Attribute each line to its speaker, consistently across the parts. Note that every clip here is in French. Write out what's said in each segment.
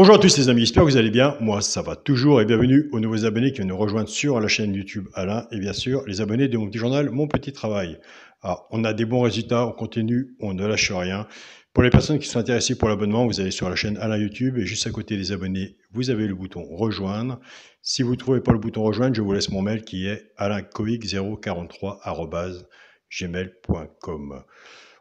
Speaker 1: Bonjour à tous les amis, j'espère que vous allez bien. Moi, ça va toujours et bienvenue aux nouveaux abonnés qui viennent nous rejoindre sur la chaîne YouTube Alain et bien sûr les abonnés de mon petit journal Mon Petit Travail. Alors, on a des bons résultats, on continue, on ne lâche rien. Pour les personnes qui sont intéressées pour l'abonnement, vous allez sur la chaîne Alain YouTube et juste à côté des abonnés, vous avez le bouton rejoindre. Si vous ne trouvez pas le bouton rejoindre, je vous laisse mon mail qui est alaincoic043@gmail.com.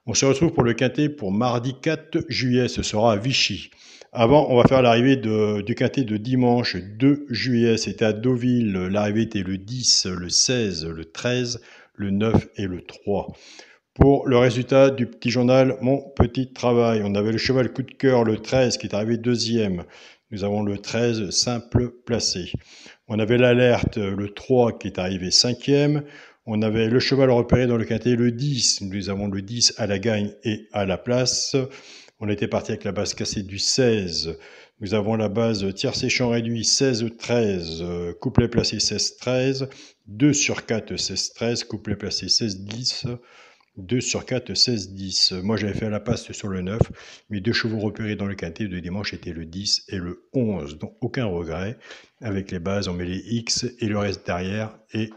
Speaker 1: On se retrouve pour le quintet pour mardi 4 juillet, ce sera à Vichy. Avant, on va faire l'arrivée du quintet de dimanche 2 juillet, c'était à Deauville, l'arrivée était le 10, le 16, le 13, le 9 et le 3. Pour le résultat du petit journal Mon Petit Travail, on avait le cheval coup de cœur, le 13, qui est arrivé deuxième. Nous avons le 13, simple placé. On avait l'alerte, le 3, qui est arrivé cinquième. On avait le cheval repéré dans le quintet, le 10. Nous avons le 10 à la gagne et à la place. On était parti avec la base cassée du 16. Nous avons la base tiercé champ réduit 16-13, couplet placé 16-13, 2 sur 4 16-13, couplet placé 16-10, 2 sur 4 16-10. Moi j'avais fait la passe sur le 9. Mes deux chevaux repérés dans le quintet de dimanche étaient le 10 et le 11. Donc aucun regret. Avec les bases, on met les X et le reste derrière. Et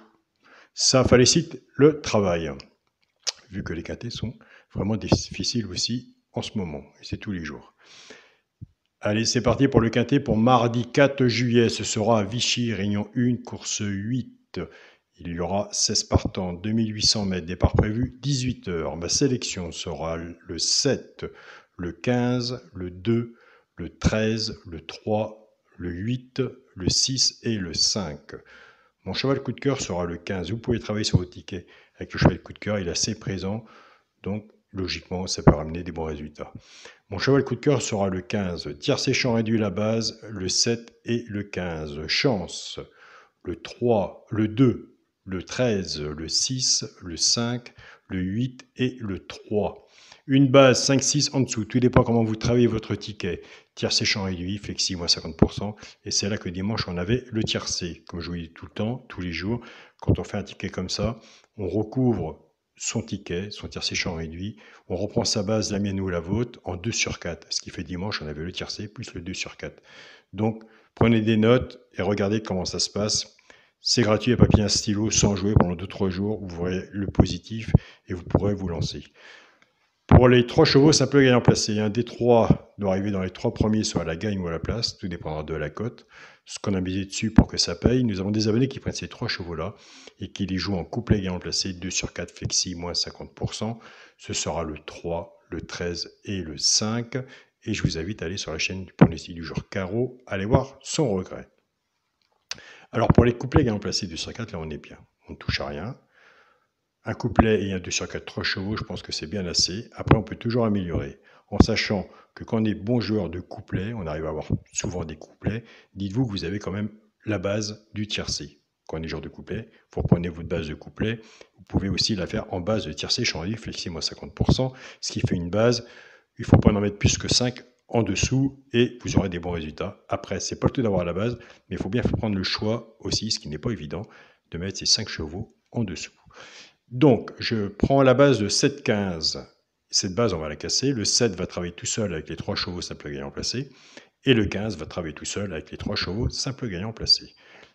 Speaker 1: ça félicite le travail. Vu que les quintets sont vraiment difficiles aussi en ce moment. Et c'est tous les jours. Allez, c'est parti pour le quintet pour mardi 4 juillet. Ce sera à Vichy, Réunion 1, course 8. Il y aura 16 partants, 2800 mètres, départ prévu 18 h. Ma sélection sera le 7, le 15, le 2, le 13, le 3, le 8, le 6 et le 5. Mon cheval coup de cœur sera le 15. Vous pouvez travailler sur vos tickets avec le cheval coup de cœur, il est assez présent, donc logiquement ça peut ramener des bons résultats. Mon cheval coup de cœur sera le 15. Tiercé champ réduit la base, le 7 et le 15. Chance, le 3, le 2, le 13, le 6, le 5, le 8 et le 3. Une base 5-6 en dessous. Tout dépend comment vous travaillez votre ticket. Tiercé champ réduit, flexi moins 50%. Et c'est là que dimanche, on avait le tiercé. Comme je vous dis tout le temps, tous les jours, quand on fait un ticket comme ça, on recouvre son ticket, son tiercé champ réduit. On reprend sa base, la mienne ou la vôtre, en 2 sur 4. Ce qui fait dimanche, on avait le tiercé plus le 2 sur 4. Donc, prenez des notes et regardez comment ça se passe. C'est gratuit à papier, un stylo, sans jouer pendant 2-3 jours. Vous verrez le positif et vous pourrez vous lancer. Pour les 3 chevaux, simple gagnant placé. Un des 3 doit arriver dans les 3 premiers, soit à la gagne ou à la place. Tout dépendra de la cote. Ce qu'on a misé dessus pour que ça paye. Nous avons des abonnés qui prennent ces 3 chevaux-là et qui les jouent en couplet gagnant placé. 2 sur 4 flexi, moins 50%. Ce sera le 3, le 13 et le 5. Et je vous invite à aller sur la chaîne du pronostic du jour Carreau. Allez voir son regret. Alors pour les couplets gagnant placé 2 sur 4, là on est bien. On ne touche à rien. Un couplet et un 2 sur 4 3 chevaux, je pense que c'est bien assez. Après, on peut toujours améliorer. En sachant que quand on est bon joueur de couplet, on arrive à avoir souvent des couplets, dites-vous que vous avez quand même la base du tiercé. Quand on est joueur de couplet, vous reprenez votre base de couplet. Vous pouvez aussi la faire en base de tiercé, champ réduit, flexi moins 50%, ce qui fait une base. Il ne faut pas en mettre plus que 5 en dessous et vous aurez des bons résultats. Après, c'est pas le tout d'avoir la base, mais il faut bien prendre le choix aussi, ce qui n'est pas évident, de mettre ces 5 chevaux en dessous. Donc, je prends la base de 7-15. Cette base, on va la casser. Le 7 va travailler tout seul avec les 3 chevaux simple gagnant placé. Et le 15 va travailler tout seul avec les 3 chevaux simple gagnant placé.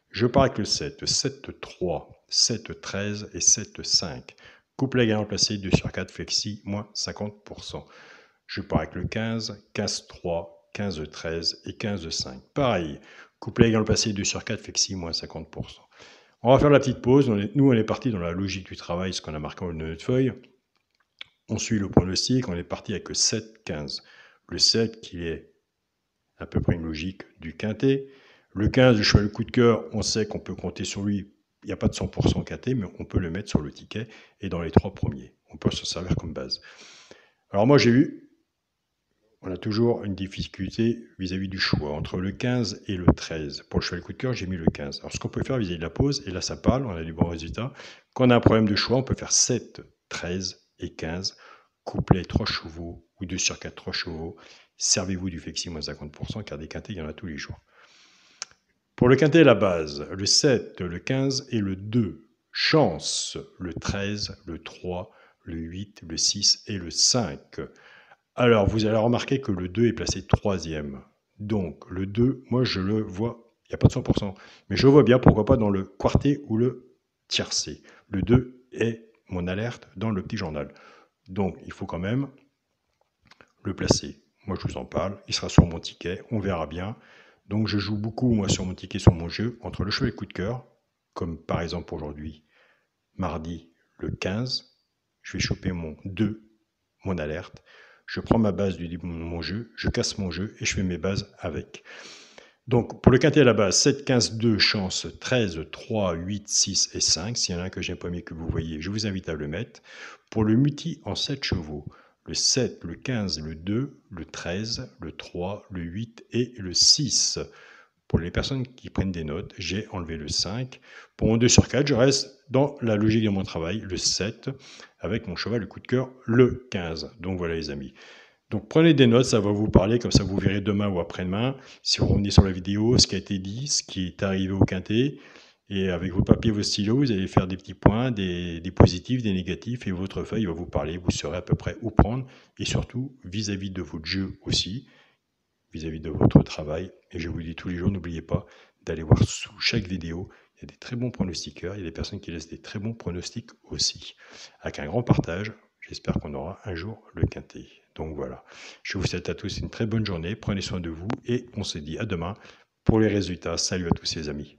Speaker 1: Je pars avec le 7, 7-3, 7-13 et 7-5. Couplet gagnant placé, 2 sur 4, flexi, moins 50%. Je pars avec le 15, 15-3, 15-13 et 15-5. Pareil, couplet gagnant placé, 2 sur 4, flexi, moins 50%. On va faire la petite pause. Nous, on est parti dans la logique du travail, ce qu'on a marqué dans notre feuille. On suit le pronostic. On est parti avec le 7-15. Le 7 qui est à peu près une logique du quintet. Le 15, le cheval coup de cœur, on sait qu'on peut compter sur lui. Il n'y a pas de 100% quintet, mais on peut le mettre sur le ticket et dans les 3 premiers. On peut s'en servir comme base. Alors moi, j'ai vu... On a toujours une difficulté vis-à-vis du choix. Entre le 15 et le 13, pour le cheval coup de cœur, j'ai mis le 15. Alors, ce qu'on peut faire vis-à-vis de la pause, et là, ça parle, on a du bon résultat. Quand on a un problème de choix, on peut faire 7, 13 et 15. Couplet 3 chevaux ou 2 sur 4, 3 chevaux. Servez-vous du flexi moins 50%, car des quintets, il y en a tous les jours. Pour le quintet, la base, le 7, le 15 et le 2. Chance, le 13, le 3, le 8, le 6 et le 5. Alors, vous allez remarquer que le 2 est placé 3e. Donc le 2, moi je le vois, il n'y a pas de 100%, mais je le vois bien, pourquoi pas dans le quarté ou le tiercé. Le 2 est mon alerte dans le petit journal. Donc il faut quand même le placer. Moi je vous en parle, il sera sur mon ticket, on verra bien. Donc je joue beaucoup moi sur mon ticket, sur mon jeu, entre le cheval et le coup de cœur, comme par exemple aujourd'hui, mardi le 15, je vais choper mon 2, mon alerte, je prends ma base de mon jeu, je casse mon jeu et je fais mes bases avec. Donc pour le quintet à la base, 7, 15, 2, chance 13, 3, 8, 6 et 5. S'il y en a un que j'ai un premier que vous voyez, je vous invite à le mettre. Pour le multi en 7 chevaux, le 7, le 15, le 2, le 13, le 3, le 8 et le 6. Pour les personnes qui prennent des notes, j'ai enlevé le 5. Pour mon 2 sur 4, je reste dans la logique de mon travail, le 7, avec mon cheval, le coup de cœur, le 15. Donc voilà les amis. Donc prenez des notes, ça va vous parler, comme ça vous verrez demain ou après-demain, si vous revenez sur la vidéo, ce qui a été dit, ce qui est arrivé au quintet. Et avec vos papiers, vos stylos, vous allez faire des petits points, des positifs, des négatifs, et votre feuille va vous parler, vous saurez à peu près où prendre, et surtout vis-à-vis de votre jeu aussi, vis-à-vis de votre travail. Et je vous dis tous les jours, n'oubliez pas d'aller voir sous chaque vidéo, il y a des très bons pronostiqueurs, il y a des personnes qui laissent des très bons pronostics aussi. Avec un grand partage, j'espère qu'on aura un jour le quintet. Donc voilà, je vous souhaite à tous une très bonne journée, prenez soin de vous et on se dit à demain pour les résultats. Salut à tous les amis.